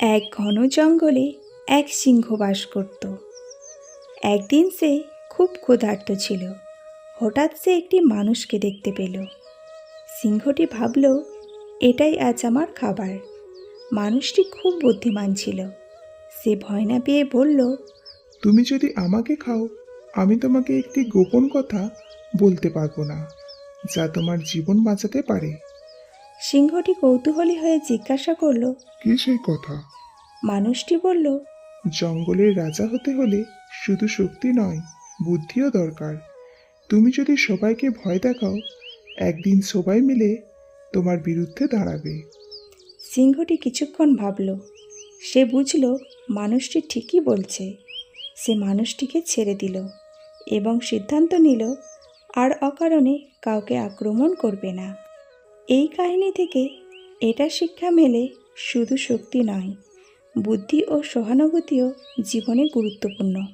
এক ঘন জঙ্গলে এক সিংহ বাস করত। একদিন সে খুব ক্ষুধার্ত ছিল। হঠাৎ সে একটি মানুষকে দেখতে পেল। সিংহটি ভাবল, এটাই আজ আমার খাবার। মানুষটি খুব বুদ্ধিমান ছিল। সে ভয় না পেয়ে বলল, তুমি যদি আমাকে খাও, আমি তোমাকে একটি গোপন কথা বলতে পারবো না, যা তোমার জীবন বাঁচাতে পারে। সিংহটি কৌতূহলী হয়ে জিজ্ঞাসা করল। কি সেই কথা? মানুষটি বলল, জঙ্গলের রাজা হতে হলে শুধু শক্তি নয়, বুদ্ধিও দরকার। তুমি যদি সবাইকে ভয় দেখাও, একদিন সবাই মিলে তোমার বিরুদ্ধে দাঁড়াবে। সিংহটি কিছুক্ষণ ভাবল। সে বুঝল মানুষটি ঠিকই বলছে। সে মানুষটিকে ছেড়ে দিল এবং সিদ্ধান্ত নিল আর অকারণে কাউকে আক্রমণ করবে না। এই কাহিনী থেকে এটা শিক্ষা মেলে, শুধু শক্তি নয়, বুদ্ধি ও সহানুভূতিও জীবনে গুরুত্বপূর্ণ।